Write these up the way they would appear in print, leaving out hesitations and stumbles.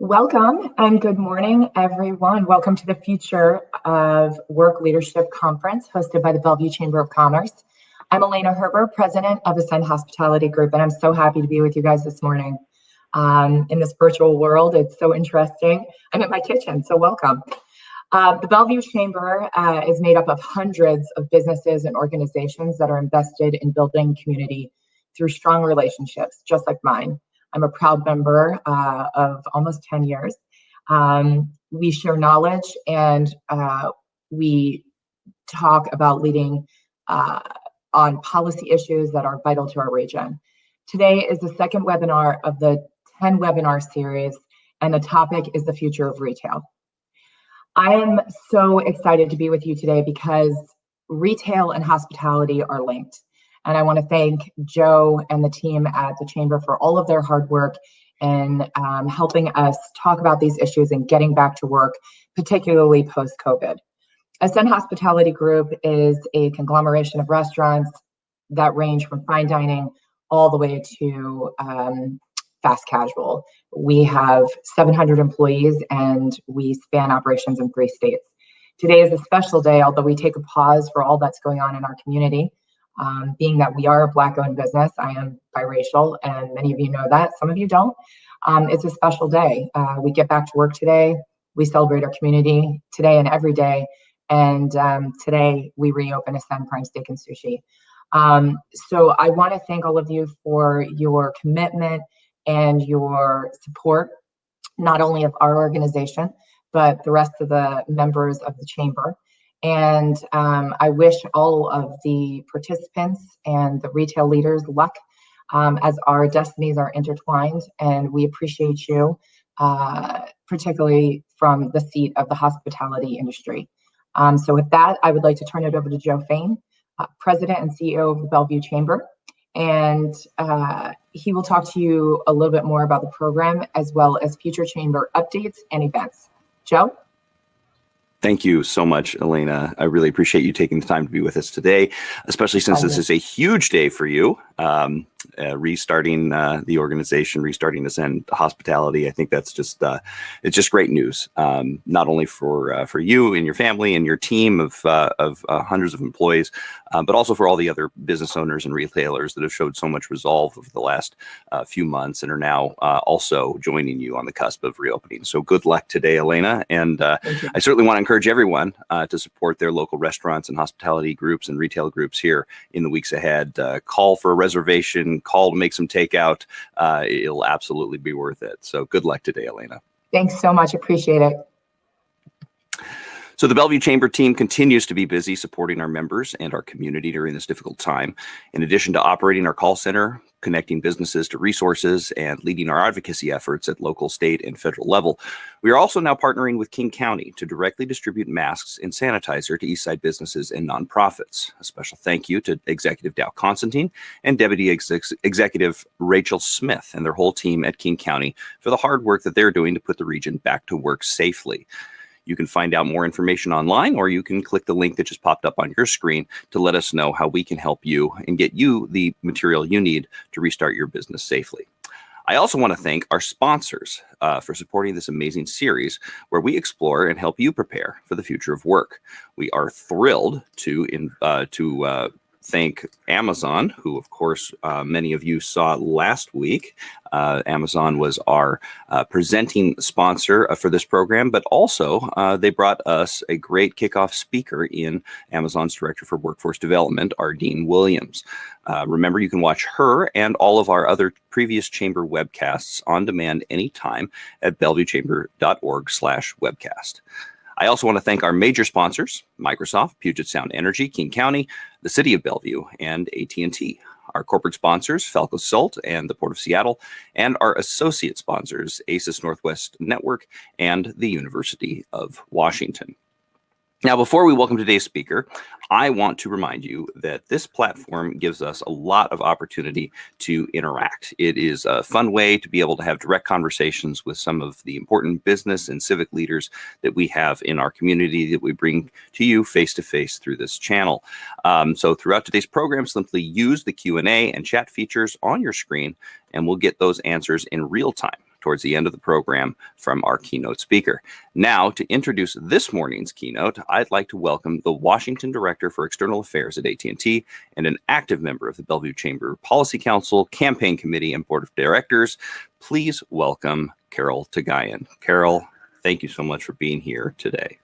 Welcome and good morning, everyone. Welcome to the Future of Work Leadership Conference hosted by the Bellevue Chamber of Commerce. I'm Elena Herber, president of Ascend Hospitality Group, and I'm so happy to be with you guys this morning. In this virtual world, it's so interesting. I'm in my kitchen, so welcome. The Bellevue Chamber is made up of hundreds of businesses and organizations that are invested in building community through strong relationships, just like mine. I'm a proud member of almost 10 years. We share knowledge and we talk about leading on policy issues that are vital to our region. Today is the second webinar of the 10 webinar series, and the topic is the future of retail. I am so excited to be with you today because retail and hospitality are linked. And I want to thank Joe and the team at the Chamber for all of their hard work in helping us talk about these issues and getting back to work, particularly post-COVID. Ascend Hospitality Group is a conglomeration of restaurants that range from fine dining all the way to fast casual. We have 700 employees and we span operations in 3 states. Today is a special day, although we take a pause for all that's going on in our community. Being that we are a Black-owned business, I am biracial, and many of you know that, some of you don't. It's a special day. We get back to work today. We celebrate our community today and every day. And today we reopen Ascend Prime Steak and Sushi. So I want to thank all of you for your commitment and your support, not only of our organization, but the rest of the members of the Chamber. And I wish all of the participants and the retail leaders luck as our destinies are intertwined. And we appreciate you, particularly from the seat of the hospitality industry. So with that, I would like to turn it over to Joe Fain, President and CEO of the Bellevue Chamber. And he will talk to you a little bit more about the program as well as future Chamber updates and events. Joe? Thank you so much, Elena. I really appreciate you taking the time to be with us today, especially since this is a huge day for you. Restarting the organization, restarting Ascend Hospitality. I think that's just it's just great news, not only for you and your family and your team of hundreds of employees, but also for all the other business owners and retailers that have showed so much resolve over the last few months and are now also joining you on the cusp of reopening. So good luck today, Elena. And I certainly want to encourage everyone to support their local restaurants and hospitality groups and retail groups here in the weeks ahead. Call for a reservation, call to make some takeout. It'll absolutely be worth it. So good luck today, Elena. Thanks so much. Appreciate it. So the Bellevue Chamber team continues to be busy supporting our members and our community during this difficult time. In addition to operating our call center, connecting businesses to resources, and leading our advocacy efforts at local, state, and federal level, we are also now partnering with King County to directly distribute masks and sanitizer to Eastside businesses and nonprofits. A special thank you to Executive Dow Constantine and Deputy Executive Rachel Smith and their whole team at King County for the hard work that they're doing to put the region back to work safely. You can find out more information online, or you can click the link that just popped up on your screen to let us know how we can help you and get you the material you need to restart your business safely. I also want to thank our sponsors for supporting this amazing series where we explore and help you prepare for the future of work. We are thrilled to thank Amazon, who, of course, many of you saw last week. Amazon was our presenting sponsor for this program, but also they brought us a great kickoff speaker in Amazon's Director for Workforce Development, Ardeen Williams. Remember, you can watch her and all of our other previous Chamber webcasts on demand anytime at bellevuechamber.org/webcast. I also want to thank our major sponsors, Microsoft, Puget Sound Energy, King County, the City of Bellevue, and AT&T. Our corporate sponsors, Falco Salt and the Port of Seattle, and our associate sponsors, ACES Northwest Network and the University of Washington. Now, before we welcome today's speaker, I want to remind you that this platform gives us a lot of opportunity to interact. It is a fun way to be able to have direct conversations with some of the important business and civic leaders that we have in our community that we bring to you face-to-face through this channel. So throughout today's program, simply use the Q&A and chat features on your screen, and we'll get those answers in real time. towards the end of the program from our keynote speaker. Now, to introduce this morning's keynote, I'd like to welcome the Washington Director for External Affairs at AT&T and an active member of the Bellevue Chamber Policy Council, Campaign Committee, and Board of Directors. Please welcome Carol Tagayan. Carol, thank you so much for being here today.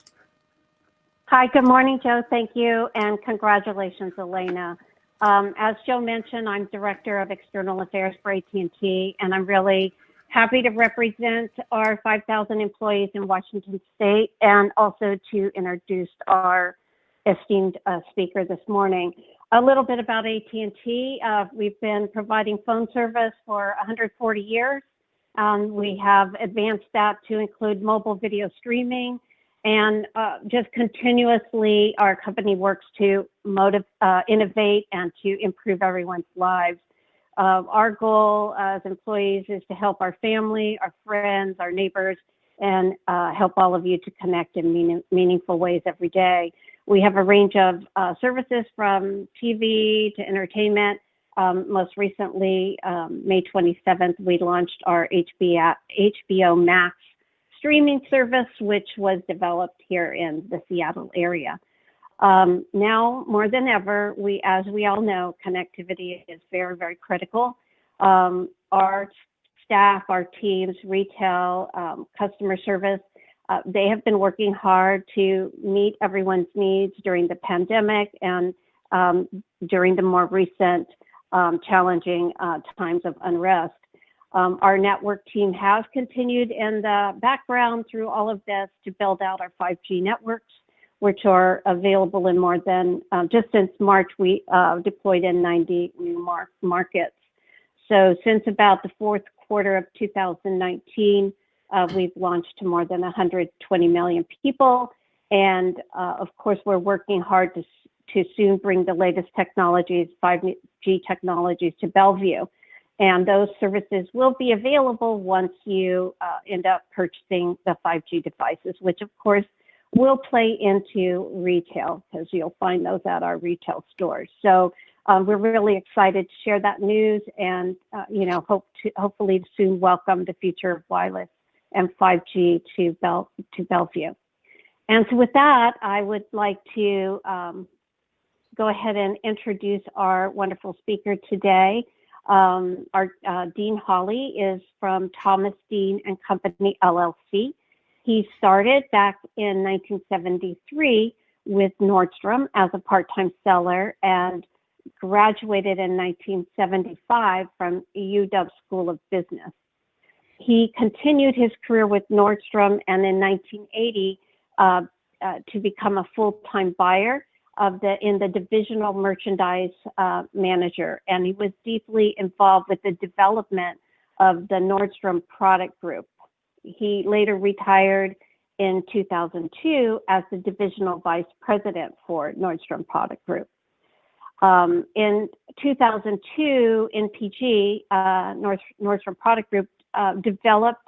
Hi, good morning, Joe. Thank you, and congratulations, Elena. As Joe mentioned, I'm Director of External Affairs for AT&T, and I'm really happy to represent our 5,000 employees in Washington State and also to introduce our esteemed speaker this morning. A little bit about AT&T. We've been providing phone service for 140 years. We have advanced that to include mobile video streaming, and just continuously our company works to innovate and to improve everyone's lives. Our goal as employees is to help our family, our friends, our neighbors, and help all of you to connect in meaningful ways every day. We have a range of services from TV to entertainment. Most recently, May 27th, we launched our HBO Max streaming service, which was developed here in the Seattle area. Now, more than ever, as we all know, connectivity is very, very critical. Our staff, our teams, retail, customer service, they have been working hard to meet everyone's needs during the pandemic and during the more recent challenging times of unrest. Our network team has continued in the background through all of this to build out our 5G networks, which are available in more than, just since March, we deployed in 90 new markets. So since about the fourth quarter of 2019, we've launched to more than 120 million people. And of course, we're working hard to soon bring the latest technologies, 5G technologies, to Bellevue. And those services will be available once you end up purchasing the 5G devices, which of course will play into retail, because you'll find those at our retail stores. So we're really excited to share that news, and hopefully soon welcome the future of wireless and 5G to Bellevue. And so with that, I would like to go ahead and introduce our wonderful speaker today. Our Dean Hawley is from Thomas Dean and Company, LLC. He started back in 1973 with Nordstrom as a part-time seller and graduated in 1975 from UW School of Business. He continued his career with Nordstrom, and in 1980 to become a full-time buyer in the divisional merchandise manager, and he was deeply involved with the development of the Nordstrom product group. He later retired in 2002 as the divisional vice president for Nordstrom product group. In 2002, NPG, Nordstrom product group, developed,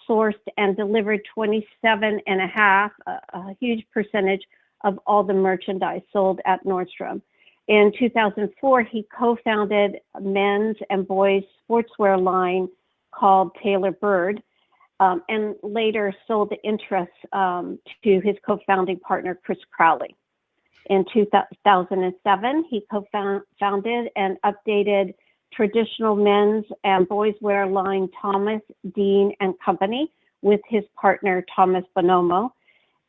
sourced, and delivered 27.5%, a huge percentage of all the merchandise sold at Nordstrom. In 2004, he co-founded a men's and boys sportswear line called Taylor Bird, and later sold the interests to his co-founding partner, Chris Crowley. In 2007, he co-founded and updated traditional men's and boys wear line Thomas Dean and Company with his partner, Thomas Bonomo.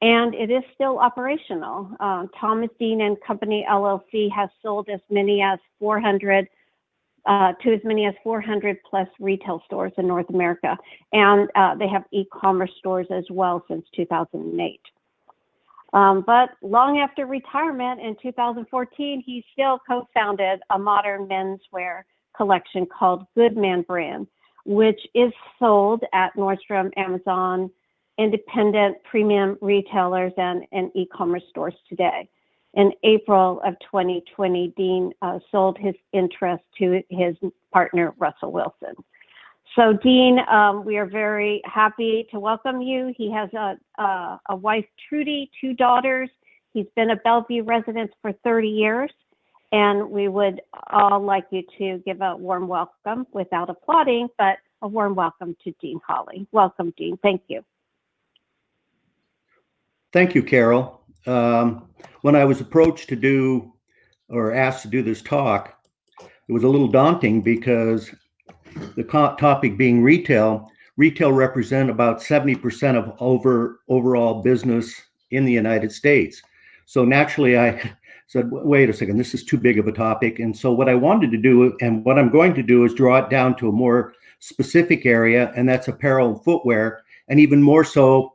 And it is still operational. Thomas Dean and Company LLC has sold as many as 400 plus retail stores in North America, and they have e-commerce stores as well since 2008. But long after retirement in 2014, he still co-founded a modern menswear collection called Goodman Brand, which is sold at Nordstrom, Amazon, independent premium retailers, and e-commerce stores today. In April of 2020, Dean sold his interest to his partner, Russell Wilson. So Dean, we are very happy to welcome you. He has a wife, Trudy, 2 daughters. He's been a Bellevue resident for 30 years, and we would all like you to give a warm welcome without applauding, but a warm welcome to Dean Hawley. Welcome, Dean. Thank you. Thank you, Carol. When I was approached to do or asked to do this talk, it was a little daunting because the topic being retail represent about 70% of overall business in the United States. So naturally I said, wait a second, this is too big of a topic. And so what I wanted to do, and what I'm going to do, is draw it down to a more specific area, and that's apparel and footwear, and even more so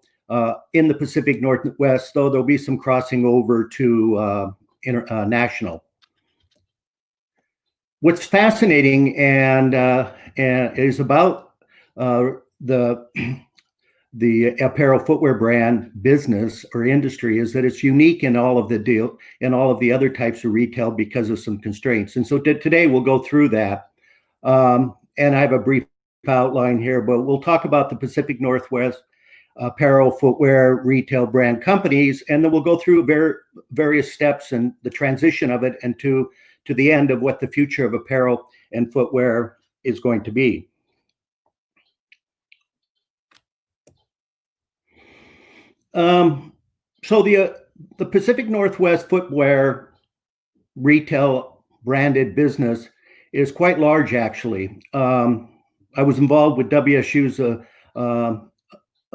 in the Pacific Northwest, though there'll be some crossing over to national. What's fascinating and is about the apparel footwear brand business or industry is that it's unique in all of the other types of retail because of some constraints. And so today we'll go through that. And I have a brief outline here, but we'll talk about the Pacific Northwest apparel footwear retail brand companies, and then we'll go through various steps and the transition of it and to the end of what the future of apparel and footwear is going to be. So the Pacific Northwest footwear retail branded business is quite large, actually. I was involved with WSU's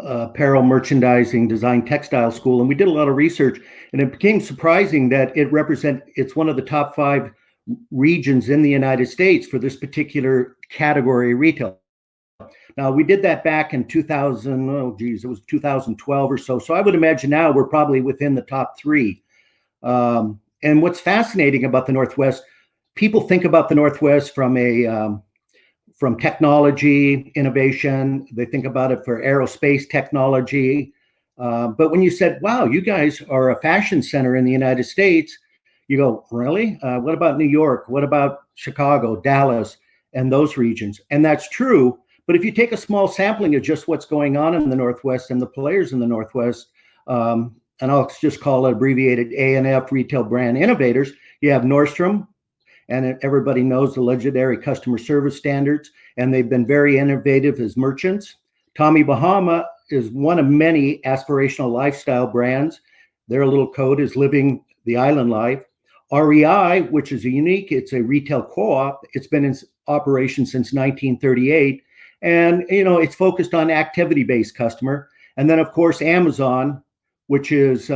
apparel merchandising design textile school, and we did a lot of research, and it became surprising that it's one of the top 5 regions in the United States for this particular category of retail. Now, we did that back in 2012 or so. So I would imagine now we're probably within the top 3. And what's fascinating about the Northwest, people think about the Northwest from technology, innovation. They think about it for aerospace technology. But when you said, wow, you guys are a fashion center in the United States, you go, really? What about New York? What about Chicago, Dallas, and those regions? And that's true. But if you take a small sampling of just what's going on in the Northwest and the players in the Northwest, and I'll just call it abbreviated A&F retail brand innovators, you have Nordstrom, and everybody knows the legendary customer service standards, and they've been very innovative as merchants. Tommy Bahama is one of many aspirational lifestyle brands. Their little code is living the island life. REI, which is it's a retail co-op. It's been in operation since 1938. And, it's focused on activity-based customer. And then, of course, Amazon, which is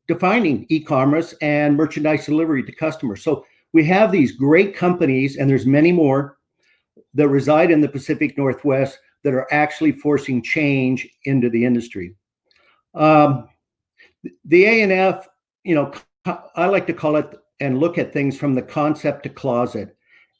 defining e-commerce and merchandise delivery to customers. So we have these great companies, and there's many more that reside in the Pacific Northwest that are actually forcing change into the industry. The A&F, I like to call it and look at things from the concept to closet.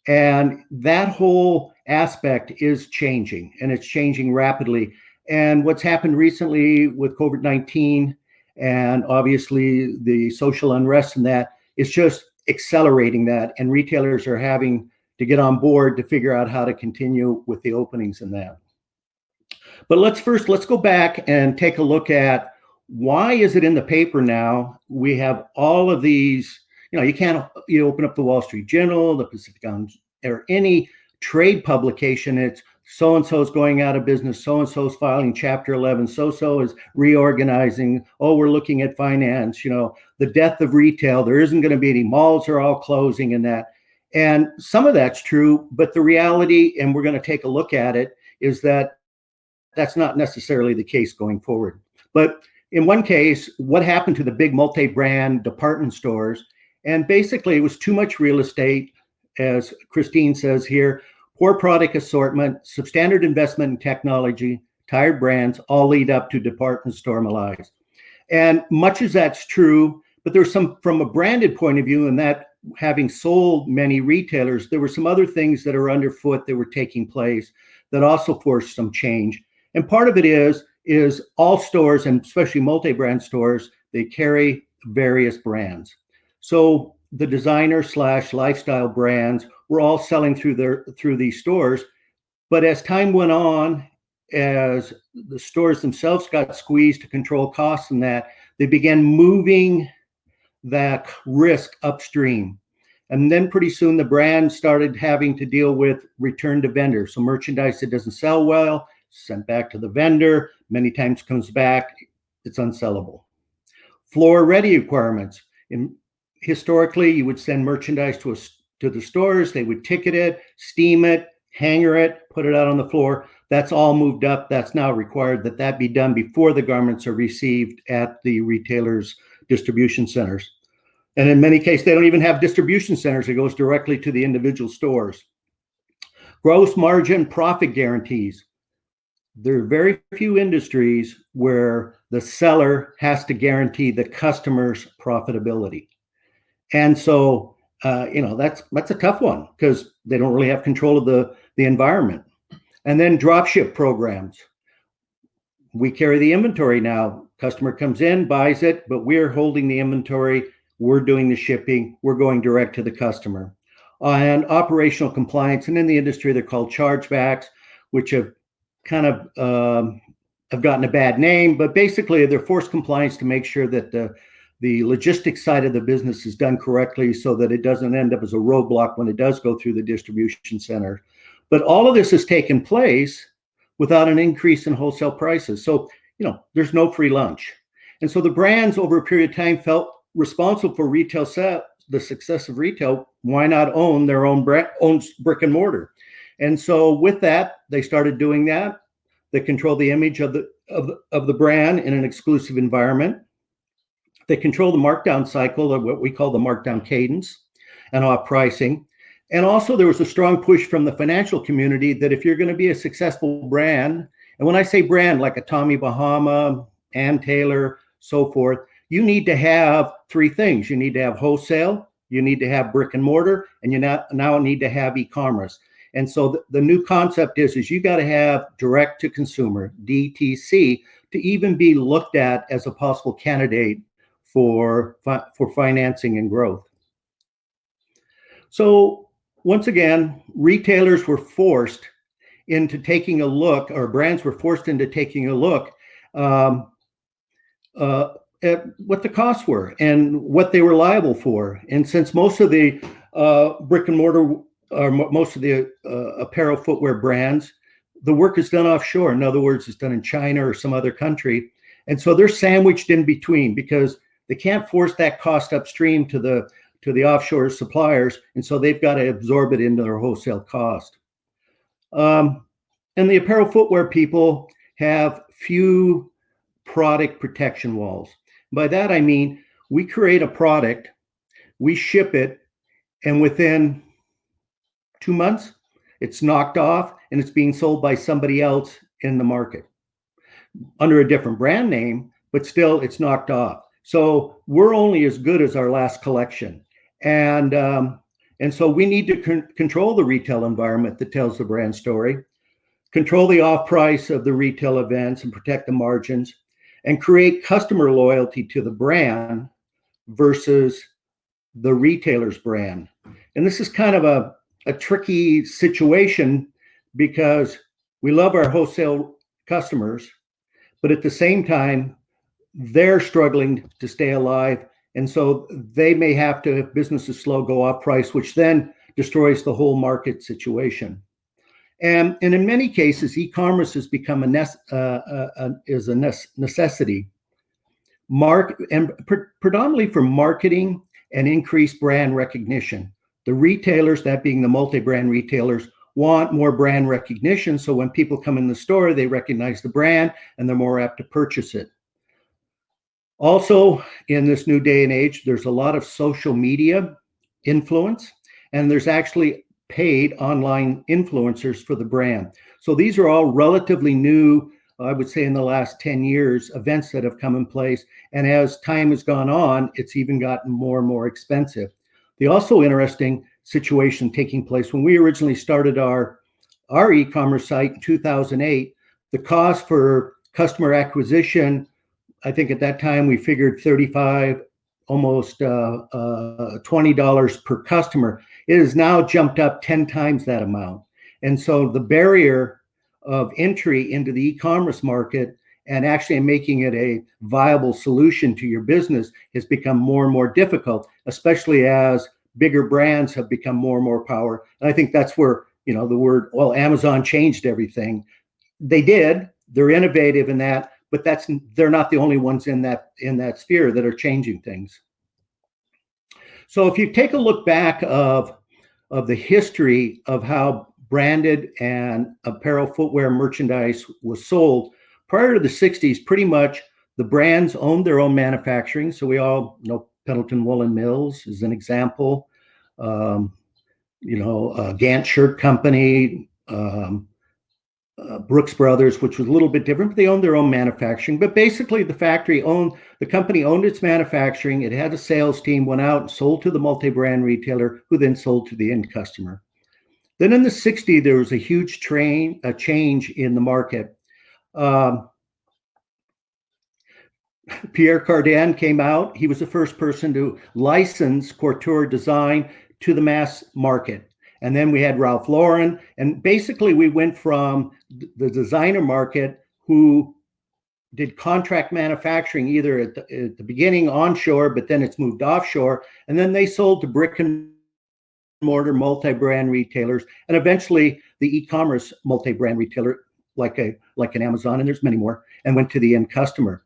And that whole aspect is changing, and it's changing rapidly. And what's happened recently with COVID-19 and obviously the social unrest and that is just accelerating that. And retailers are having to get on board to figure out how to continue with the openings in that. But let's go back and take a look at why is it in the paper now? We have all of these, you open up the Wall Street Journal, the Pacific Islands, or any trade publication, it's so-and-so is going out of business, so-and-so is filing Chapter 11, so-so is reorganizing, we're looking at finance, the death of retail, there isn't going to be any malls, are all closing and that. And some of that's true, but the reality, and we're going to take a look at it, is that that's not necessarily the case going forward. But in one case, what happened to the big multi-brand department stores? And basically, it was too much real estate, as Christine says here, poor product assortment, substandard investment in technology, tired brands, all lead up to department store malaise. And much as that's true, but there's some, from a branded point of view, and that having sold many retailers, there were some other things that are underfoot that were taking place that also forced some change. And part of it is all stores, and especially multi-brand stores, they carry various brands. So the designer / lifestyle brands were all selling through these stores. But as time went on, as the stores themselves got squeezed to control costs and that, they began moving that risk upstream. And then pretty soon the brand started having to deal with return to vendor. So merchandise that doesn't sell well, sent back to the vendor, many times comes back, it's unsellable. Floor ready requirements. Historically, you would send merchandise to the stores, they would ticket it, steam it, hanger it, put it out on the floor. That's all moved up. That's now required that be done before the garments are received at the retailer's distribution centers. And in many cases, they don't even have distribution centers. It goes directly to the individual stores. Gross margin profit guarantees. There are very few industries where the seller has to guarantee the customer's profitability. And so, that's a tough one because they don't really have control of the environment. And then dropship programs. We carry the inventory now. Customer comes in, buys it, but we're holding the inventory. We're doing the shipping. We're going direct to the customer. And operational compliance. And in the industry, they're called chargebacks, which have kind of have gotten a bad name. But basically, they're forced compliance to make sure that the logistics side of the business is done correctly so that it doesn't end up as a roadblock when it does go through the distribution center. But all of this has taken place without an increase in wholesale prices. So, there's no free lunch. And so the brands over a period of time felt responsible for the success of retail. Why not own their own brick and mortar? And so with that, they started doing that. They control the image of the brand in an exclusive environment. They control the markdown cycle, of what we call the markdown cadence, and off pricing. And also there was a strong push from the financial community that if you're going to be a successful brand, and when I say brand, like a Tommy Bahama, Ann Taylor, so forth, you need to have three things. You need to have wholesale, you need to have brick and mortar, and you now need to have e-commerce. And so the new concept is you got to have direct to consumer, DTC, to even be looked at as a possible candidate for financing and growth. So once again, retailers were forced into taking a look, or brands were forced into taking a look at what the costs were and what they were liable for. And since most of the brick and mortar, or most of the apparel footwear brands, the work is done offshore. In other words, it's done in China or some other country. And so they're sandwiched in between because they can't force that cost upstream to the offshore suppliers, and so they've got to absorb it into their wholesale cost. And the apparel footwear people have few product protection walls. By that I mean we create a product, we ship it, and within 2 months, it's knocked off and it's being sold by somebody else in the market under a different brand name, but still it's knocked off. So we're only as good as our last collection. And so we need to control the retail environment that tells the brand story, control the off price of the retail events and protect the margins, and create customer loyalty to the brand versus the retailer's brand. And this is kind of a tricky situation because we love our wholesale customers, but at the same time, they're struggling to stay alive. And so they may have to, if business is slow, go off price, which then destroys the whole market situation. And in many cases, e-commerce has become a necessity. Predominantly for marketing and increased brand recognition. The retailers, that being the multi-brand retailers, want more brand recognition. So when people come in the store, they recognize the brand and they're more apt to purchase it. Also, in this new day and age, there's a lot of social media influence, and there's actually paid online influencers for the brand. So these are all relatively new, I would say in the last 10 years, events that have come in place. And as time has gone on, it's even gotten more and more expensive. The also interesting situation taking place when we originally started our e-commerce site in 2008, the cost for customer acquisition, I think at that time we figured $35, almost $20 per customer. It has now jumped up 10 times that amount. And so the barrier of entry into the e-commerce market and actually making it a viable solution to your business has become more and more difficult, especially as bigger brands have become more and more power. And I think that's where, the word, well, Amazon changed everything. They did. They're innovative in that, but they're not the only ones in that sphere that are changing things. So if you take a look back of the history of how branded and apparel footwear merchandise was sold, prior to the 60s, pretty much the brands owned their own manufacturing. So we all know Pendleton Woolen Mills is an example. Gant Shirt Company, Brooks Brothers, which was a little bit different, but they owned their own manufacturing. But basically, the company owned its manufacturing. It had a sales team, went out and sold to the multi-brand retailer, who then sold to the end customer. Then in the 60s, there was a huge change in the market. Pierre Cardin came out. He was the first person to license couture design to the mass market. And then we had Ralph Lauren. And basically, we went from the designer market, who did contract manufacturing either at the beginning onshore, but then it's moved offshore. And then they sold to brick and mortar multi-brand retailers, and eventually the e-commerce multi-brand retailer like an Amazon, and there's many more, and went to the end customer.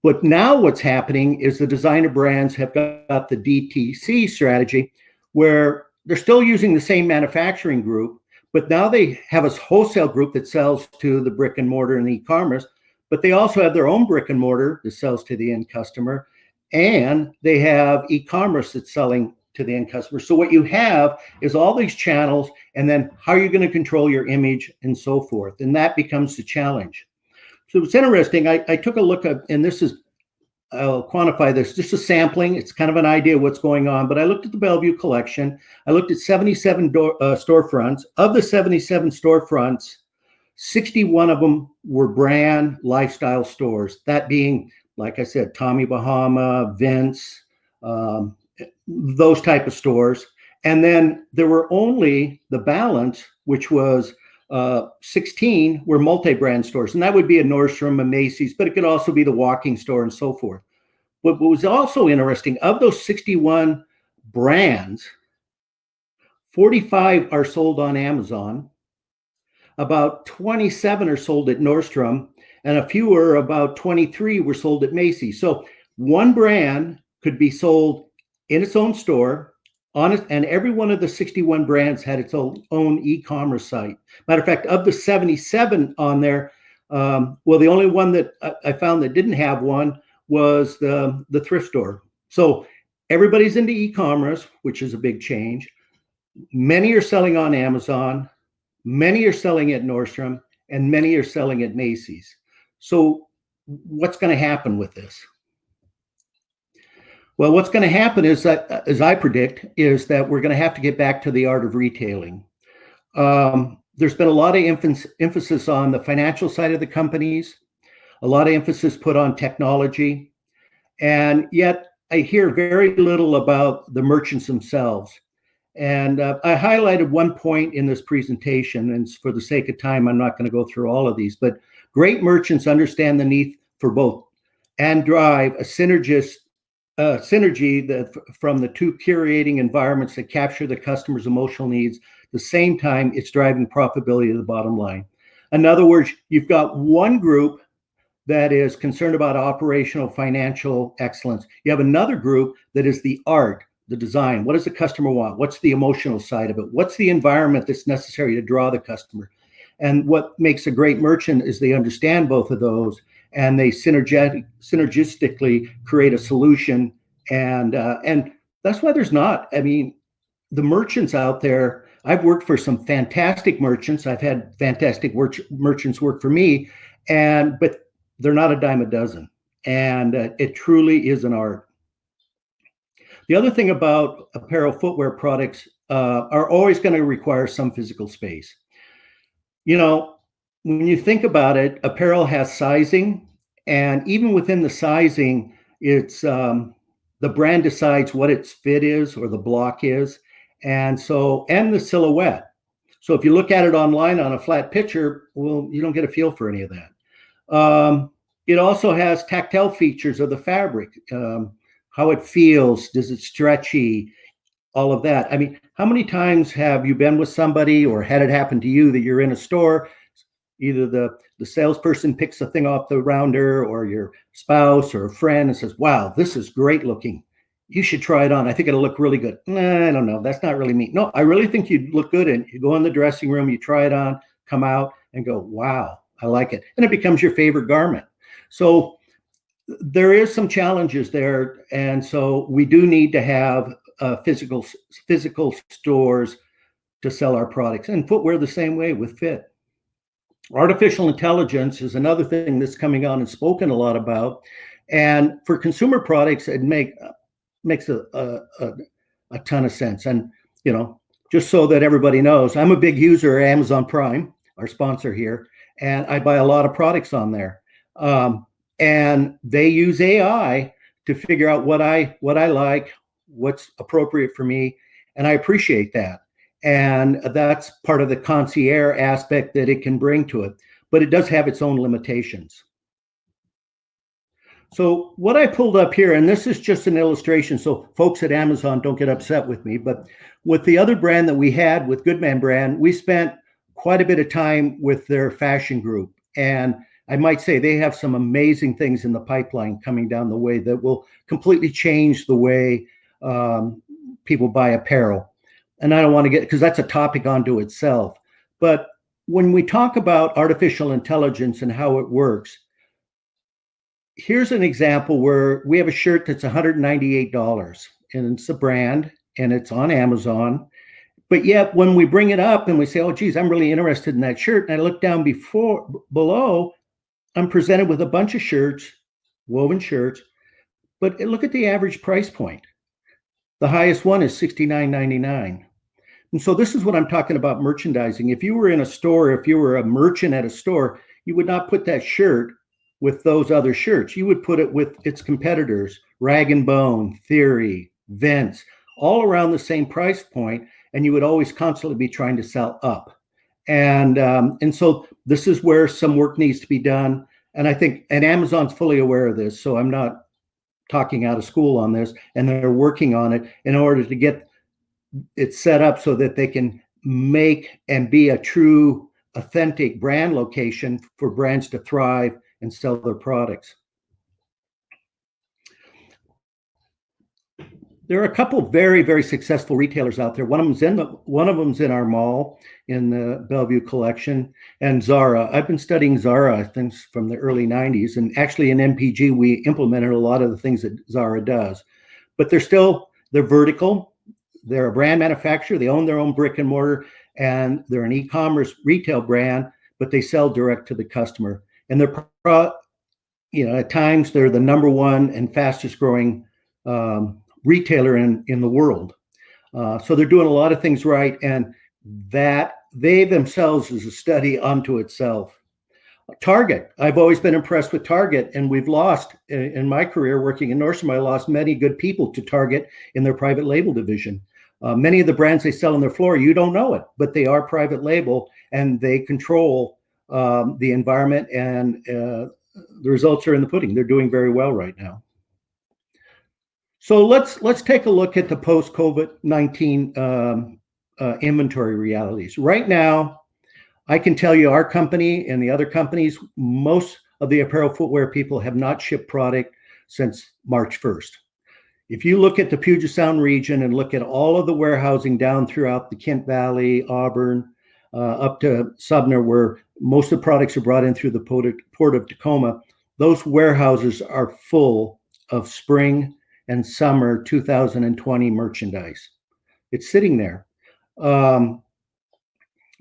But now what's happening is the designer brands have got the DTC strategy, where they're still using the same manufacturing group, but now they have a wholesale group that sells to the brick and mortar and e-commerce, but they also have their own brick and mortar that sells to the end customer, and they have e-commerce that's selling to the end customer. So what you have is all these channels, and then how are you going to control your image and so forth? And that becomes the challenge. So it's interesting. I took a look at, and I'll quantify this, just a sampling. It's kind of an idea of what's going on, but I looked at the Bellevue collection. I looked at 77 storefronts. Of the 77 storefronts, 61 of them were brand lifestyle stores. That being, like I said, Tommy Bahama, Vince, those type of stores. And then there were only the balance, which was 16 were multi-brand stores. And that would be a Nordstrom, a Macy's, but it could also be the walking store and so forth. What was also interesting, of those 61 brands, 45 are sold on Amazon, about 27 are sold at Nordstrom, and about 23 were sold at Macy's. So one brand could be sold in its own store, and every one of the 61 brands had its own e-commerce site. Matter of fact, of the 77 on there, the only one that I found that didn't have one was the thrift store. So everybody's into e-commerce, which is a big change. Many are selling on Amazon, many are selling at Nordstrom, and many are selling at Macy's. So what's going to happen with this? Well, what's going to happen is that, as I predict, is that we're going to have to get back to the art of retailing. There's been a lot of emphasis on the financial side of the companies, a lot of emphasis put on technology, and yet I hear very little about the merchants themselves. And I highlighted one point in this presentation, and for the sake of time, I'm not going to go through all of these, but great merchants understand the need for both and drive a synergy from the two curating environments that capture the customer's emotional needs. At the same time, it's driving profitability to the bottom line. In other words, you've got one group that is concerned about operational financial excellence. You have another group that is the art, the design. What does the customer want? What's the emotional side of it? What's the environment that's necessary to draw the customer? And what makes a great merchant is they understand both of those, and they synergistically create a solution. And that's why there's not, the merchants out there, I've worked for some fantastic merchants. I've had fantastic merchants work for me, but they're not a dime a dozen. And it truly is an art. The other thing about apparel footwear products are always going to require some physical space. When you think about it, apparel has sizing, and even within the sizing, it's the brand decides what its fit is or the block is, and the silhouette. So if you look at it online on a flat picture, well, you don't get a feel for any of that. It also has tactile features of the fabric, how it feels, does it stretchy, all of that. I mean, how many times have you been with somebody or had it happen to you that you're in a store, either the salesperson picks a thing off the rounder or your spouse or a friend and says, wow, this is great looking. You should try it on. I think it'll look really good. Nah, I don't know. That's not really me. No, I really think you'd look good. And you go in the dressing room, you try it on, come out and go, wow, I like it. And it becomes your favorite garment. So there is some challenges there. And so we do need to have physical stores to sell our products, and footwear the same way with fit. Artificial intelligence is another thing that's coming on and spoken a lot about. And for consumer products, it makes a ton of sense. And, you know, just so that everybody knows, I'm a big user of Amazon Prime, our sponsor here, and I buy a lot of products on there. And they use AI to figure out what I like, what's appropriate for me, and I appreciate that. And that's part of the concierge aspect that it can bring to it, but it does have its own limitations. So what I pulled up here, and this is just an illustration, so folks at Amazon don't get upset with me, but with the other brand that we had, with Goodman brand, we spent quite a bit of time with their fashion group. And I might say they have some amazing things in the pipeline coming down the way that will completely change the way people buy apparel. And I don't want to get, because that's a topic unto itself. But when we talk about artificial intelligence and how it works, here's an example where we have a shirt that's $198 and it's a brand and it's on Amazon. But yet when we bring it up and we say, oh, geez, I'm really interested in that shirt. And I look down below, I'm presented with a bunch of shirts, woven shirts, but look at the average price point. The highest one is $69.99. And so this is what I'm talking about merchandising. If you were in a store, if you were a merchant at a store, you would not put that shirt with those other shirts. You would put it with its competitors, Rag & Bone, Theory, Vince, all around the same price point, and you would always constantly be trying to sell up. And so this is where some work needs to be done. And I think, and Amazon's fully aware of this, so I'm not talking out of school on this, and they're working on it in order to get it set up so that they can make and be a true, authentic brand location for brands to thrive and sell their products. There are a couple of very, very successful retailers out there. One of them's in our mall in the Bellevue collection, and Zara. I've been studying Zara, I think, from the early 90s, and actually in MPG we implemented a lot of the things that Zara does. But they're vertical. They're a brand manufacturer. They own their own brick and mortar, and they're an e-commerce retail brand, but they sell direct to the customer. And they're, at times they're the number one and fastest growing retailer in the world. So they're doing a lot of things right, and that they themselves is a study unto itself. Target, I've always been impressed with Target, and we've lost, in my career working in Nordstrom, I lost many good people to Target in their private label division. Many of the brands they sell on their floor, you don't know it, but they are private label, and they control the environment, and the results are in the pudding. They're doing very well right now. So let's take a look at the post-COVID-19 inventory realities. Right now, I can tell you our company and the other companies, most of the apparel footwear people have not shipped product since March 1st. If you look at the Puget Sound region and look at all of the warehousing down throughout the Kent Valley, Auburn, up to Sumner, where most of the products are brought in through the Port of Tacoma, those warehouses are full of spring and summer 2020 merchandise. It's sitting there.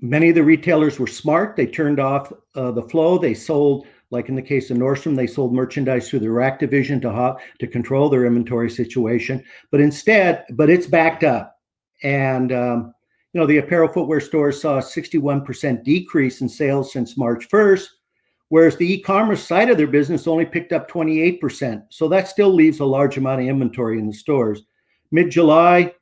Many of the retailers were smart. They turned off the flow. They sold, like in the case of Nordstrom, they sold merchandise through the rack division to control their inventory situation. But it's backed up. And, the apparel footwear stores saw a 61% decrease in sales since March 1st, whereas the e-commerce side of their business only picked up 28%. So that still leaves a large amount of inventory in the stores. Mid-July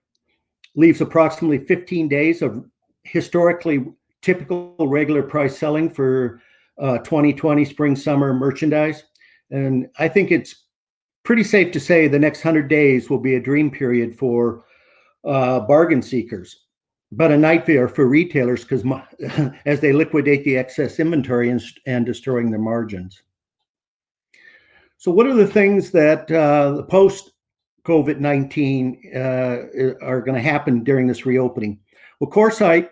leaves approximately 15 days of historically typical regular price selling for 2020 spring summer merchandise. And I think it's pretty safe to say the next 100 days will be a dream period for bargain seekers, but a nightmare for retailers because as they liquidate the excess inventory and destroying their margins. So what are the things that the post-COVID-19 are going to happen during this reopening? Well, Coresight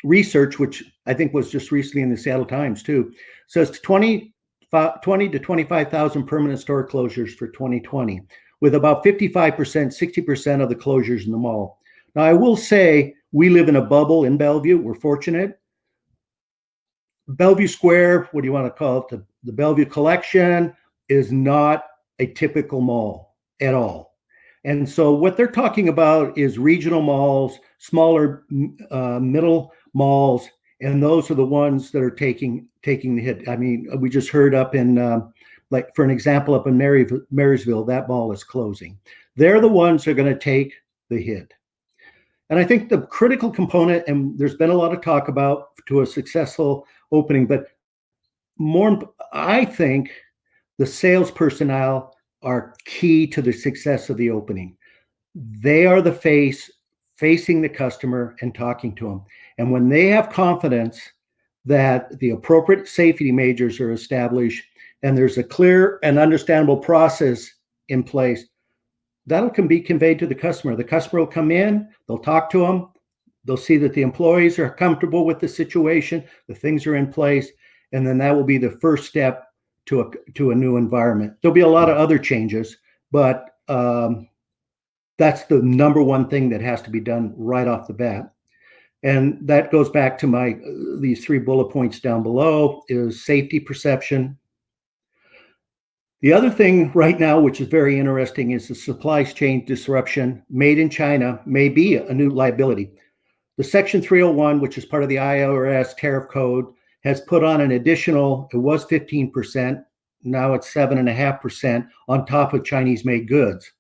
research, which I think was just recently in the Seattle Times too, says 20 to 25,000 permanent store closures for 2020, with about 55%, 60% of the closures in the mall. Now, I will say we live in a bubble in Bellevue. We're fortunate. Bellevue Square, what do you want to call it? The Bellevue Collection is not a typical mall at all. And so what they're talking about is regional malls, smaller middle malls, and those are the ones that are taking the hit. I mean, we just heard up in, like for an example, up in Marysville, that mall is closing. They're the ones that are going to take the hit. And I think the critical component, and there's been a lot of talk about to a successful opening, but I think the sales personnel are key to the success of the opening. They are the facing the customer and talking to them. And when they have confidence that the appropriate safety measures are established and there's a clear and understandable process in place, that can be conveyed to the customer. The customer will come in, they'll talk to them, they'll see that the employees are comfortable with the situation, the things are in place, and then that will be the first step to a new environment. There'll be a lot of other changes, but that's the number one thing that has to be done right off the bat. And that goes back to these 3 bullet points down below is safety perception. The other thing right now, which is very interesting, is the supply chain disruption made in China may be a new liability. The Section 301, which is part of the IRS tariff code, has put on an additional, it was 15%, now it's 7.5% on top of Chinese-made goods.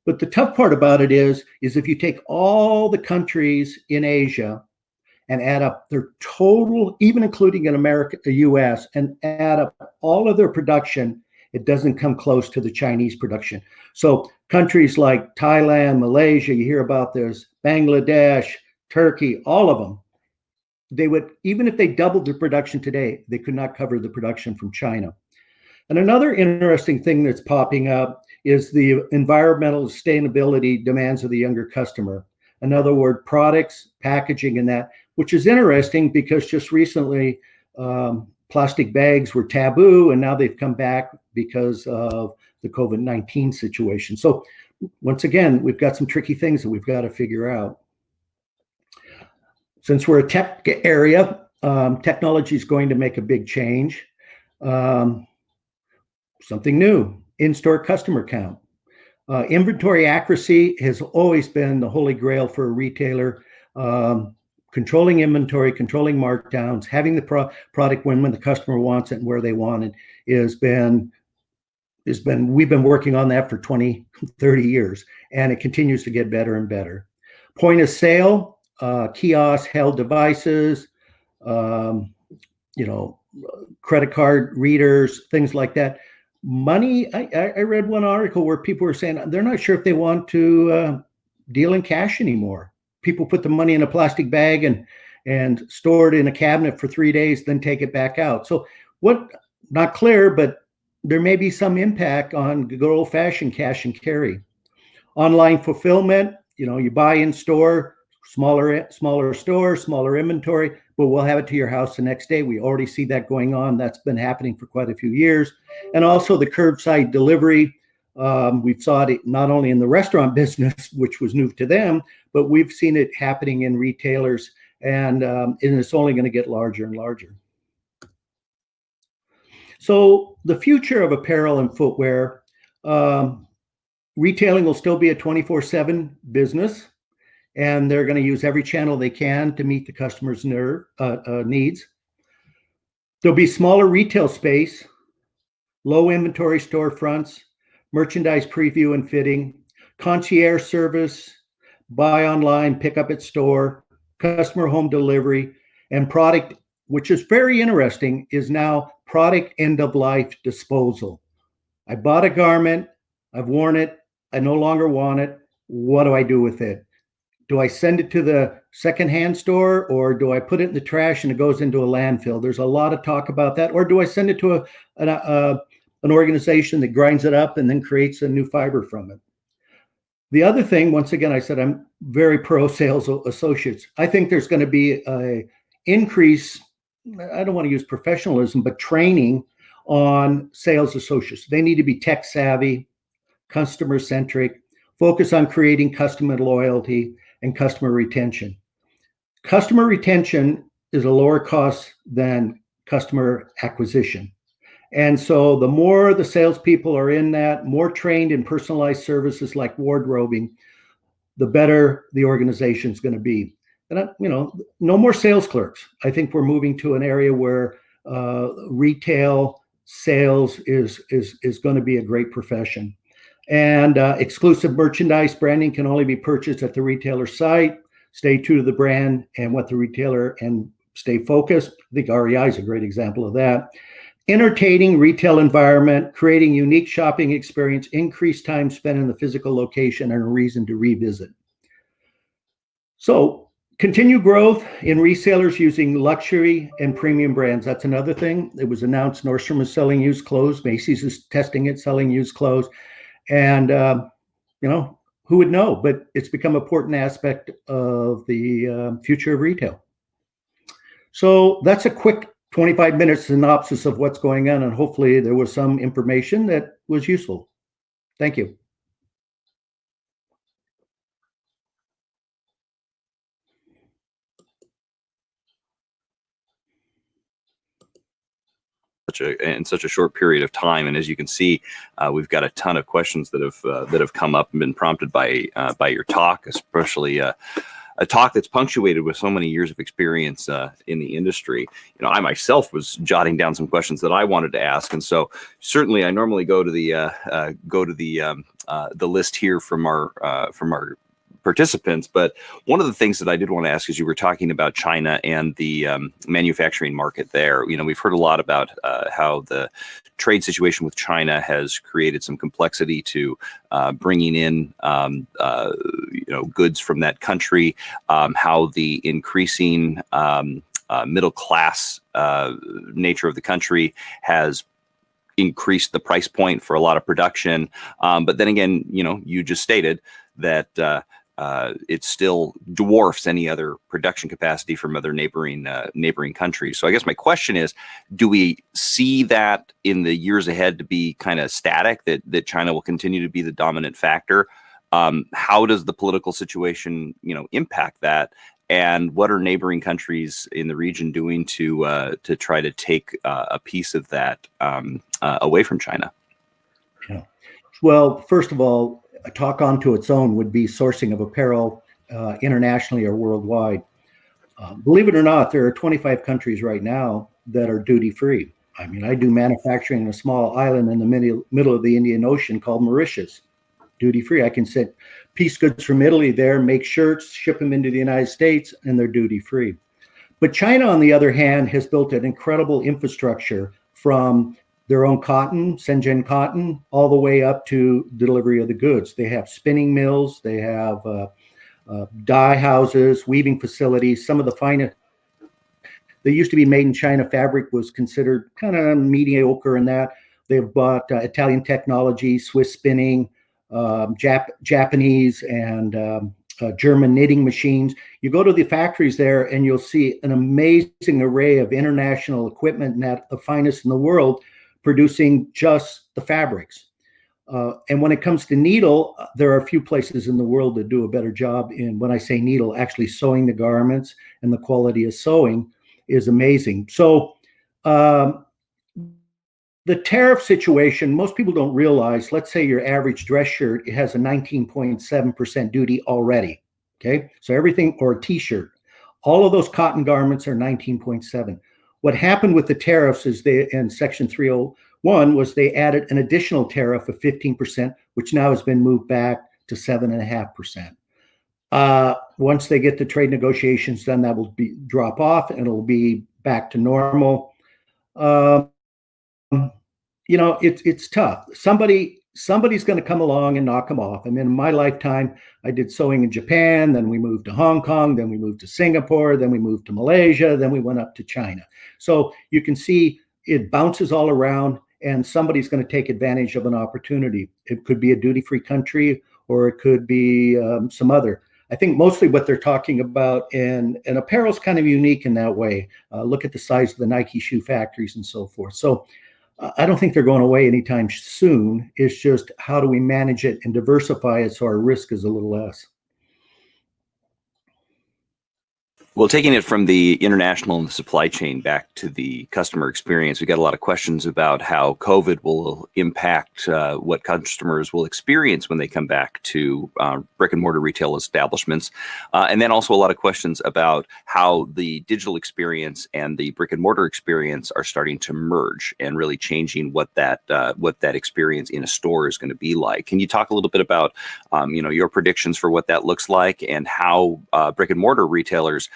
But the tough part about it is if you take all the countries in Asia and add up their total, even including in America, the US, and add up all of their production, it doesn't come close to the Chinese production. So countries like Thailand, Malaysia, you hear about this, Bangladesh, Turkey, all of them, they would, even if they doubled their production today, they could not cover the production from China. And another interesting thing that's popping up is the environmental sustainability demands of the younger customer. In other words, products, packaging, and that, which is interesting because just recently plastic bags were taboo, and now they've come back because of the COVID-19 situation. So once again, we've got some tricky things that we've got to figure out. Since we're a tech area, technology is going to make a big change. Something new, in-store customer count. Inventory accuracy has always been the holy grail for a retailer. Controlling inventory, controlling markdowns, having the product when the customer wants it and where they want it we've been working on that for 20, 30 years, and it continues to get better and better. Point of sale, kiosks, held devices, credit card readers, things like that. Money, I read one article where people were saying they're not sure if they want to deal in cash anymore. People put the money in a plastic bag and store it in a cabinet for 3 days, then take it back out. So not clear, but there may be some impact on good old-fashioned cash and carry. Online fulfillment, you buy in store, smaller store, smaller inventory, but we'll have it to your house the next day. We already see that going on. That's been happening for quite a few years. And also the curbside delivery. We've saw it not only in the restaurant business, which was new to them, but we've seen it happening in retailers, and it's only going to get larger and larger. So the future of apparel and footwear, retailing will still be a 24/7 business, and they're going to use every channel they can to meet the customer's needs. There'll be smaller retail space, low inventory storefronts, merchandise preview and fitting, concierge service, buy online, pick up at store, customer home delivery, and product, which is very interesting, is now product end-of-life disposal. I bought a garment, I've worn it, I no longer want it. What do I do with it? Do I send it to the secondhand store, or do I put it in the trash and it goes into a landfill? There's a lot of talk about that. Or do I send it to an organization that grinds it up and then creates a new fiber from it? The other thing, once again, I said I'm very pro sales associates. I think there's going to be a increase, I don't want to use professionalism, but training on sales associates. They need to be tech savvy, customer centric, focus on creating customer loyalty and customer retention. Customer retention is a lower cost than customer acquisition. And so the more the salespeople are in that, more trained in personalized services like wardrobing, the better the organization is going to be. And no more sales clerks. I think we're moving to an area where retail sales is going to be a great profession. And exclusive merchandise branding can only be purchased at the retailer site. Stay true to the brand and what the retailer, and stay focused. I think REI is a great example of that. Entertaining retail environment, creating unique shopping experience, increased time spent in the physical location, and a reason to revisit. So continue growth in resellers using luxury and premium brands. That's another thing. It was announced Nordstrom is selling used clothes. Macy's is testing it, selling used clothes. And, who would know? But it's become an important aspect of the future of retail. So that's a quick 25-minute synopsis of what's going on, and hopefully there was some information that was useful. Thank you. In such a short period of time, and as you can see, we've got a ton of questions that have come up and been prompted by your talk, especially a talk that's punctuated with so many years of experience in the industry. I myself was jotting down some questions that I wanted to ask, and so certainly I normally go to the list here from our participants. But one of the things that I did want to ask is, you were talking about China and the manufacturing market there. We've heard a lot about how the trade situation with China has created some complexity to bringing in goods from that country, how the increasing middle class nature of the country has increased the price point for a lot of production. But then again, you just stated that it still dwarfs any other production capacity from other neighboring countries. So I guess my question is, do we see that in the years ahead to be kind of static, that China will continue to be the dominant factor? How does the political situation, impact that? And what are neighboring countries in the region doing to try to take a piece of that away from China? Yeah. Well, first of all, a talk onto its own would be sourcing of apparel internationally or worldwide. Believe it or not, there are 25 countries right now that are duty-free. I mean, I do manufacturing in a small island in the middle of the Indian Ocean called Mauritius, duty-free. I can send piece goods from Italy there, make shirts, ship them into the United States, and they're duty-free. But China, on the other hand, has built an incredible infrastructure from their own cotton, Shenzhen cotton, all the way up to delivery of the goods. They have spinning mills, they have dye houses, weaving facilities, some of the finest. They used to be made in China. Fabric was considered kind of mediocre in that. They've bought Italian technology, Swiss spinning, Japanese and German knitting machines. You go to the factories there and you'll see an amazing array of international equipment, and the finest in the world, producing just the fabrics. And when it comes to needle, there are a few places in the world that do a better job in, when I say needle, actually sewing the garments, and the quality of sewing is amazing. So the tariff situation, most people don't realize, let's say your average dress shirt, it has a 19.7% duty already. Okay. So everything, or a t-shirt, all of those cotton garments are 19.7. What happened with the tariffs is in Section 301 was they added an additional tariff of 15%, which now has been moved back to 7.5%. Once they get the trade negotiations done, that will drop off and it'll be back to normal. It's tough. Somebody somebody's going to come along and knock them off. I mean, in my lifetime, I did sewing in Japan, then we moved to Hong Kong, then we moved to Singapore, then we moved to Malaysia, then we went up to China. So you can see it bounces all around, and somebody's going to take advantage of an opportunity. It could be a duty-free country, or it could be some other. I think mostly what they're talking about, and apparel's kind of unique in that way. Look at the size of the Nike shoe factories and so forth. So I don't think they're going away anytime soon. It's just how do we manage it and diversify it so our risk is a little less. Well, taking it from the international and the supply chain back to the customer experience, we got a lot of questions about how COVID will impact what customers will experience when they come back to brick and mortar retail establishments. And then also a lot of questions about how the digital experience and the brick and mortar experience are starting to merge and really changing what that experience in a store is going to be like. Can you talk a little bit about your predictions for what that looks like and how brick and mortar retailers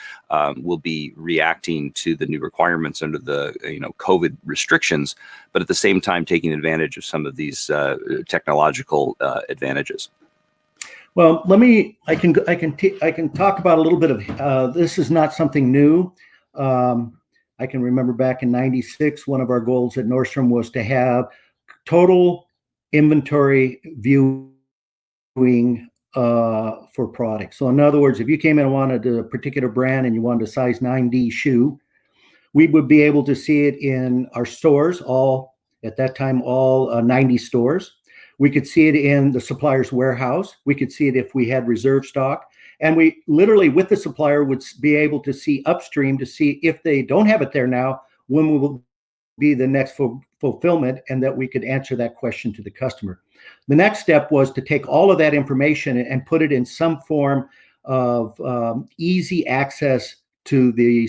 will be reacting to the new requirements under the COVID restrictions, but at the same time taking advantage of some of these technological advantages? Well, I can talk about a little bit of this is not something new. I can remember back in '96, one of our goals at Nordstrom was to have total inventory viewing for products. So in other words, if you came in and wanted a particular brand and you wanted a size 9D shoe, we would be able to see it in our stores, at that time, all 90 stores. We could see it in the supplier's warehouse. We could see it if we had reserve stock. And we literally, with the supplier, would be able to see upstream to see if they don't have it there now, when we will be the next fulfillment, and that we could answer that question to the customer. The next step was to take all of that information and put it in some form of easy access to the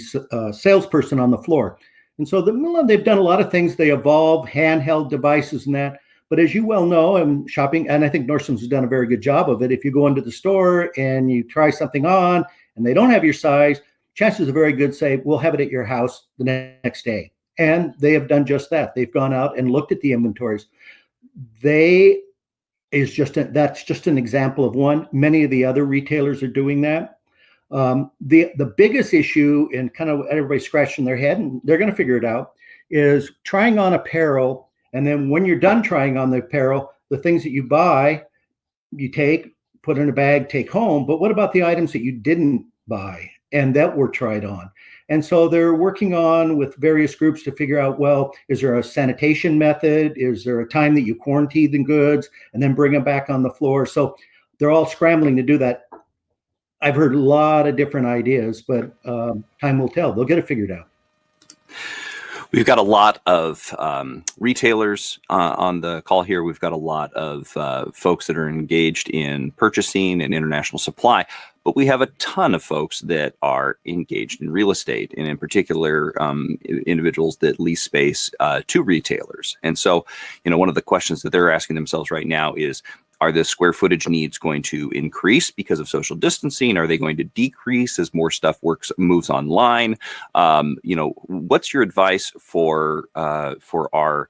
salesperson on the floor. And so they've done a lot of things. They evolve handheld devices and that. But as you well know, and shopping, and I think Nordstrom's has done a very good job of it, if you go into the store and you try something on and they don't have your size, chances are very good say, we'll have it at your house the next day. And they have done just that. They've gone out and looked at the inventories. That's just an example of one. Many of the other retailers are doing that. The biggest issue, and kind of everybody's scratching their head, and they're going to figure it out, is trying on apparel. And then when you're done trying on the apparel, the things that you buy, you take, put in a bag, take home. But what about the items that you didn't buy and that were tried on? And so they're working on with various groups to figure out, well, is there a sanitation method? Is there a time that you quarantine the goods and then bring them back on the floor? So they're all scrambling to do that. I've heard a lot of different ideas, but time will tell. They'll get it figured out. We've got a lot of retailers on the call here. We've got a lot of folks that are engaged in purchasing and international supply, but we have a ton of folks that are engaged in real estate, and in particular, individuals that lease space to retailers. And so, one of the questions that they're asking themselves right now is, are the square footage needs going to increase because of social distancing? Are they going to decrease as more stuff moves online? What's your advice for our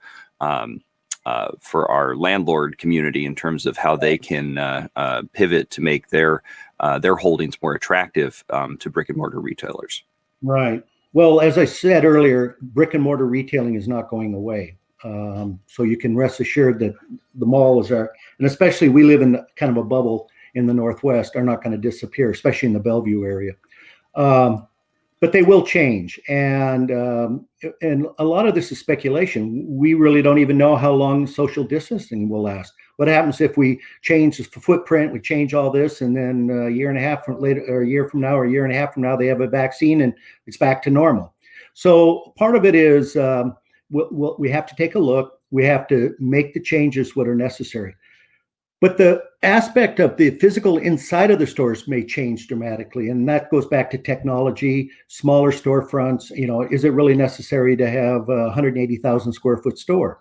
landlord community in terms of how they can pivot to make their holdings more attractive to brick and mortar retailers? Right. Well, as I said earlier, brick and mortar retailing is not going away. So you can rest assured that the malls are, and especially we live in kind of a bubble in the Northwest, are not going to disappear, especially in the Bellevue area. But they will change. And a lot of this is speculation. We really don't even know how long social distancing will last. What happens if we change the footprint, we change all this, and then a year and a half from later, or a year from now, or a year and a half from now, they have a vaccine and it's back to normal. So part of it is, we have to take a look. We have to make the changes what are necessary. But the aspect of the physical inside of the stores may change dramatically. And that goes back to technology, smaller storefronts. Is it really necessary to have a 180,000 square foot store?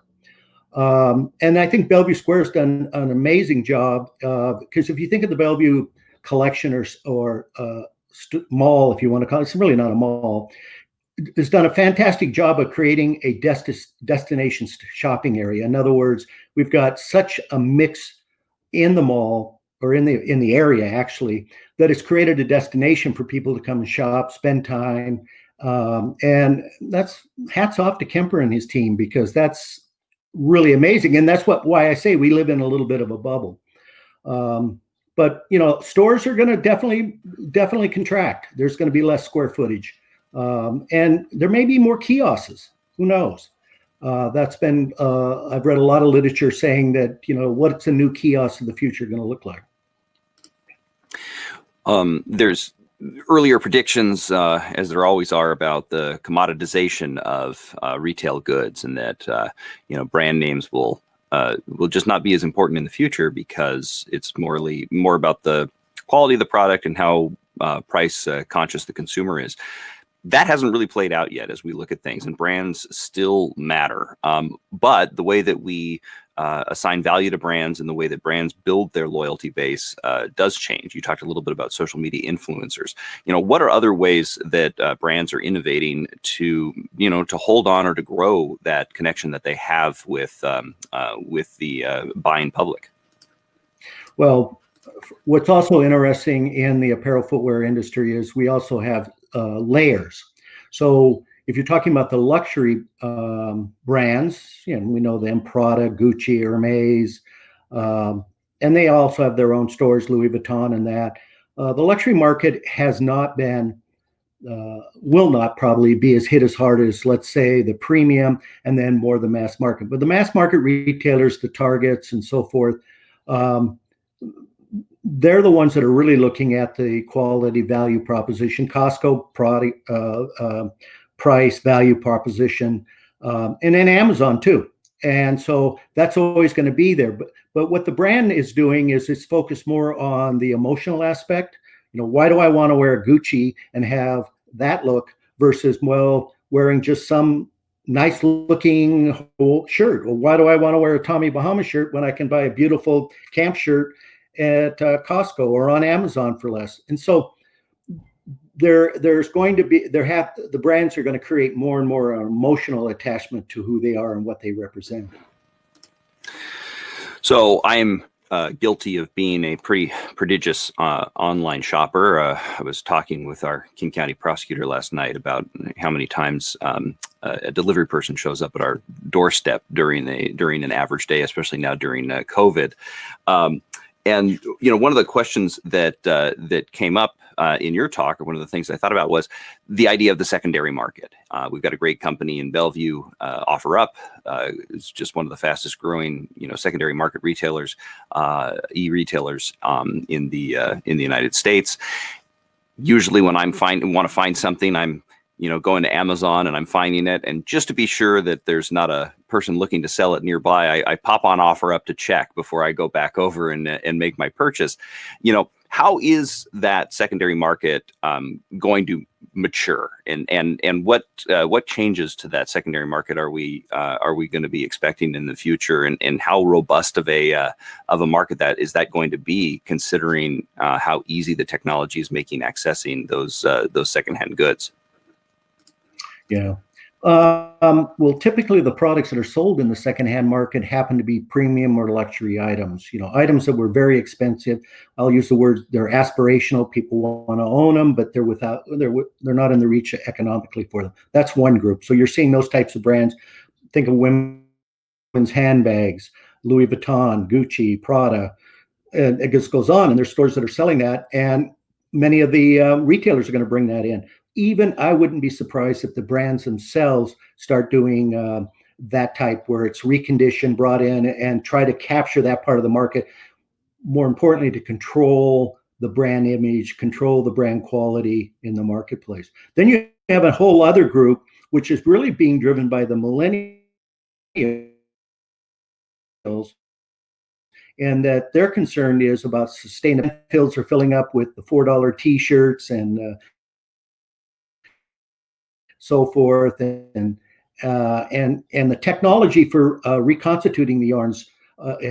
And I think Bellevue Square has done an amazing job, because if you think of the Bellevue collection or mall, if you want to call it, it's really not a mall. has done a fantastic job of creating a destination shopping area. In other words, we've got such a mix in the mall, or in the area actually, that it's created a destination for people to come and shop, spend time. And that's hats off to Kemper and his team, because that's really amazing. And that's why I say we live in a little bit of a bubble. But stores are going to definitely contract. There's going to be less square footage, and there may be more kiosks. Who knows? I've read a lot of literature saying that what's a new kiosk of the future going to look like. There's earlier predictions, as there always are, about the commoditization of retail goods, and that brand names will just not be as important in the future, because it's more about the quality of the product and how price conscious the consumer is. That hasn't really played out yet as we look at things, and brands still matter. But the way that we assign value to brands and the way that brands build their loyalty base does change. You talked a little bit about social media influencers. What are other ways that brands are innovating to hold on or to grow that connection that they have with the buying public? Well, what's also interesting in the apparel footwear industry is we also have layers. So if you're talking about the luxury brands, we know them: Prada, Gucci, Hermes, and they also have their own stores, Louis Vuitton, and that. The luxury market has not been, will not probably be as hit as hard as, let's say, the premium and then more the mass market. But the mass market retailers, the Targets and so forth, they're the ones that are really looking at the quality value proposition, Costco product, price value proposition, and then Amazon too. And so that's always going to be there. But what the brand is doing is it's focused more on the emotional aspect. Why do I want to wear Gucci and have that look versus, wearing just some nice looking shirt? Or why do I want to wear a Tommy Bahama shirt when I can buy a beautiful camp shirt at Costco or on Amazon for less? And so there's going to be, the brands are going to create more and more emotional attachment to who they are and what they represent. So I'm guilty of being a pretty prodigious online shopper. I was talking with our King County prosecutor last night about how many times a delivery person shows up at our doorstep during an average day, especially now during COVID. And one of the questions that came up in your talk, or one of the things I thought about, was the idea of the secondary market. We've got a great company in Bellevue, OfferUp. It's just one of the fastest growing, secondary market retailers, e-retailers in the United States. Usually, when want to find something, I'm going to Amazon and I'm finding it, and just to be sure that there's not a person looking to sell it nearby, I pop on OfferUp to check before I go back over and make my purchase. How is that secondary market going to mature, and what changes to that secondary market are we going to be expecting in the future, and how robust of a market that is going to be, considering how easy the technology is making accessing those secondhand goods? Yeah. Well, typically the products that are sold in the secondhand market happen to be premium or luxury items. Items that were very expensive. I'll use the word, they're aspirational. People want to own them, but they're not in the reach economically for them. That's one group. So you're seeing those types of brands. Think of women's handbags, Louis Vuitton, Gucci, Prada, and it just goes on. And there's stores that are selling that, and many of the retailers are going to bring that in. Even I wouldn't be surprised if the brands themselves start doing that type, where it's reconditioned, brought in, and try to capture that part of the market. More importantly, to control the brand image, control the brand quality in the marketplace. Then you have a whole other group, which is really being driven by the millennials, and that their concern is about sustainability. Fields are filling up with the $4 T-shirts and so forth, and the technology for reconstituting the yarns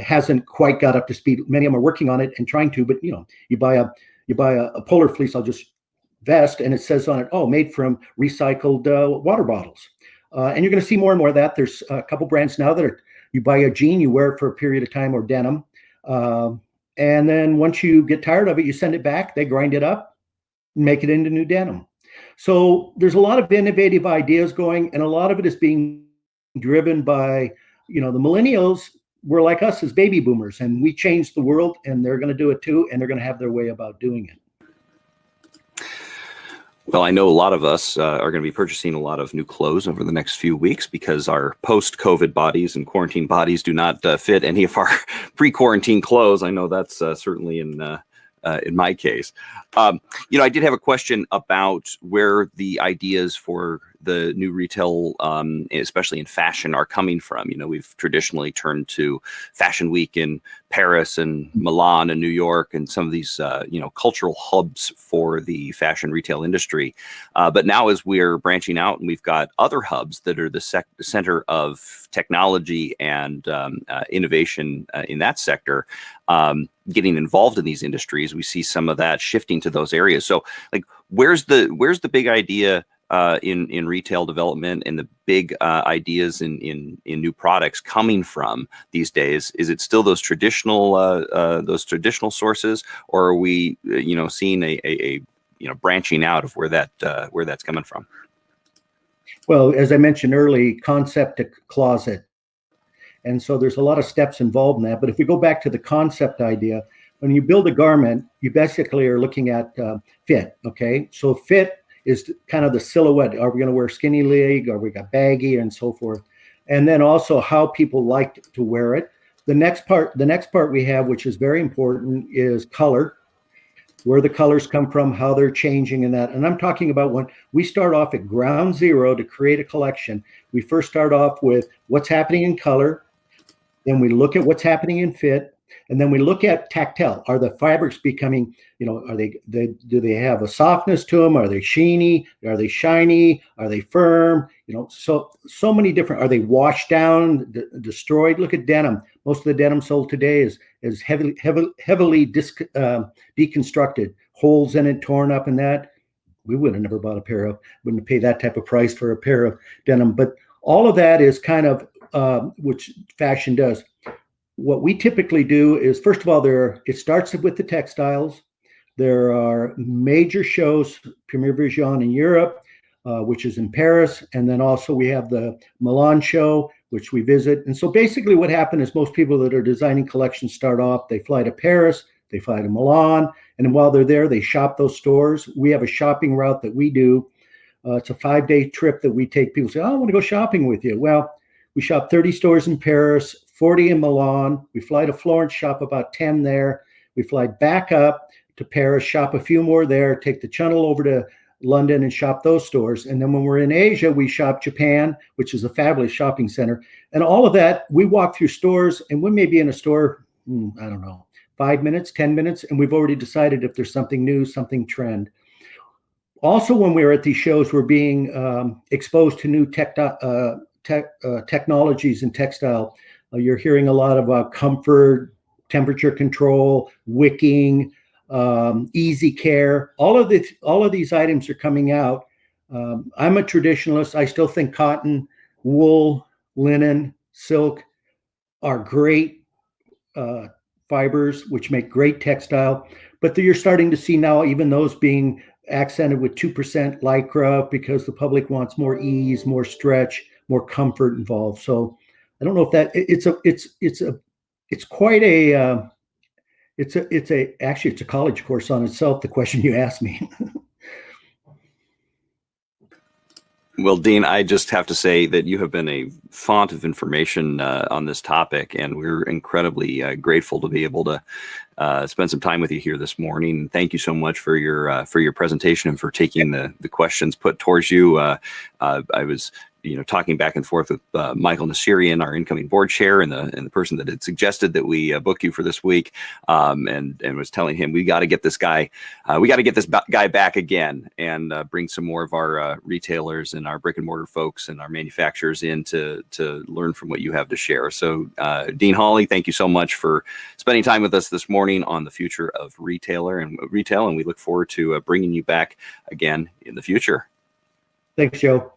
hasn't quite got up to speed. Many of them are working on it and trying to, but you buy a polar fleece. I'll just vest and it says on it, oh, made from recycled water bottles. And you're going to see more and more of that. There's a couple brands now that are, you buy a jean, you wear it for a period of time, or denim. And then once you get tired of it, you send it back, they grind it up, make it into new denim. So there's a lot of innovative ideas going, and a lot of it is being driven by, the millennials were like us as baby boomers, and we changed the world, and they're going to do it too, and they're going to have their way about doing it. Well, I know a lot of us are going to be purchasing a lot of new clothes over the next few weeks because our post-COVID bodies and quarantine bodies do not fit any of our pre-quarantine clothes. I know that's certainly in my case. I did have a question about where the ideas for the new retail, especially in fashion, are coming from. We've traditionally turned to Fashion Week in Paris and Milan and New York and some of these, cultural hubs for the fashion retail industry. But now as we're branching out and we've got other hubs that are the center of technology and innovation in that sector, getting involved in these industries, we see some of that shifting to those areas. So, where's the big idea in retail development and the big ideas in new products coming from these days? Is it still those traditional sources, or are we seeing a branching out of where that's coming from? Well, as I mentioned early, concept to closet. And so there's a lot of steps involved in that. But if we go back to the concept idea, when you build a garment, you basically are looking at fit. Okay, so fit is kind of the silhouette. Are we going to wear skinny leg? Are we got baggy and so forth? And then also how people like to wear it. The next part we have, which is very important, is color. Where the colors come from, how they're changing in that. And I'm talking about when we start off at ground zero to create a collection, we first start off with what's happening in color. Then we look at what's happening in fit. And then we look at tactile. Are the fabrics becoming, do they have a softness to them? Are they sheeny? Are they shiny? Are they firm? So many different, are they washed down, destroyed? Look at denim. Most of the denim sold today is heavily deconstructed, holes in it, torn up, and that. We would have never bought wouldn't pay that type of price for a pair of denim. But all of that is kind of, which fashion does. What we typically do is, first of all, it starts with the textiles. There are major shows, Premier Vision in Europe, which is in Paris. And then also we have the Milan show, which we visit. And so basically what happened is most people that are designing collections start off, they fly to Paris, they fly to Milan. And then while they're there, they shop those stores. We have a shopping route that we do. It's a 5-day trip that we take. People say, I want to go shopping with you. Well, we shop 30 stores in Paris, 40 in Milan. We fly to Florence, shop about 10 there. We fly back up to Paris, shop a few more there, take the channel over to London and shop those stores. And then when we're in Asia, we shop Japan, which is a fabulous shopping center. And all of that, we walk through stores, and we may be in a store, 5 minutes, 10 minutes, and we've already decided if there's something new, something trend. Also, when we're at these shows, we're being exposed to new technologies in textile. You're hearing a lot about comfort, temperature control, wicking, easy care. All of these items are coming out. I'm a traditionalist. I still think cotton, wool, linen, silk are great fibers, which make great textile. But you're starting to see now even those being accented with 2% lycra because the public wants more ease, more stretch, more comfort involved. So I don't know if that actually it's a college course on itself, the question you asked me. Well, Dean, I just have to say that you have been a font of information on this topic, and we're incredibly grateful to be able to spend some time with you here this morning. Thank you so much for your presentation and for taking the questions put towards you. I was talking back and forth with Michael Nasirian, our incoming board chair, and the person that had suggested that we book you for this week, and was telling him we got to get this guy, guy back again, and bring some more of our retailers and our brick and mortar folks and our manufacturers in to learn from what you have to share. So, Dean Hawley, thank you so much for spending time with us this morning on the future of retail, and we look forward to bringing you back again in the future. Thanks, Joe.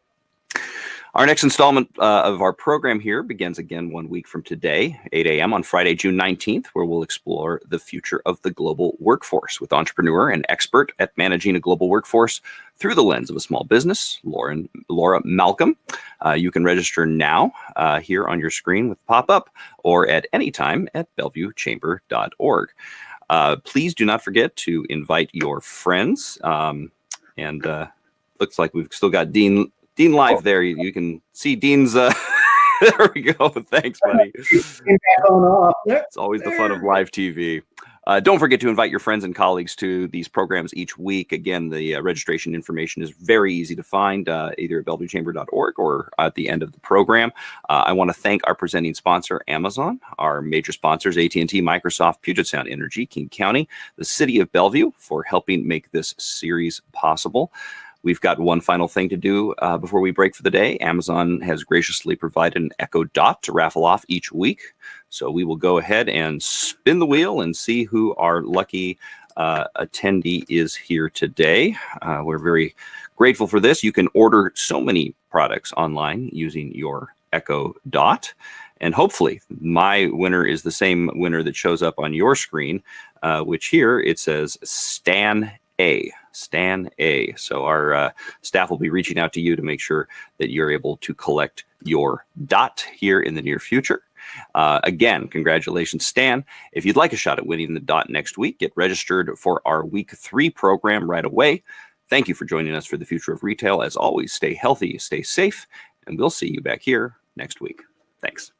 Our next installment of our program here begins again 1 week from today, 8 a.m. on Friday, June 19th, where we'll explore the future of the global workforce with entrepreneur and expert at managing a global workforce through the lens of a small business, Laura Malcolm. You can register now here on your screen with pop-up or at any time at bellevuechamber.org. Please do not forget to invite your friends. Looks like we've still got Dean live there. You can see Dean's. There we go. Thanks, buddy. It's always the fun of live TV. Don't forget to invite your friends and colleagues to these programs each week. Again, the registration information is very easy to find either at bellevuechamber.org or at the end of the program. I want to thank our presenting sponsor, Amazon, our major sponsors, AT&T, Microsoft, Puget Sound Energy, King County, the City of Bellevue, for helping make this series possible. We've got one final thing to do before we break for the day. Amazon has graciously provided an Echo Dot to raffle off each week. So we will go ahead and spin the wheel and see who our lucky attendee is here today. We're very grateful for this. You can order so many products online using your Echo Dot. And hopefully my winner is the same winner that shows up on your screen, which here it says Stan A. So our staff will be reaching out to you to make sure that you're able to collect your dot here in the near future. Again, congratulations, Stan. If you'd like a shot at winning the dot next week, get registered for our week 3 program right away. Thank you for joining us for the future of retail. As always, stay healthy, stay safe, and we'll see you back here next week. Thanks.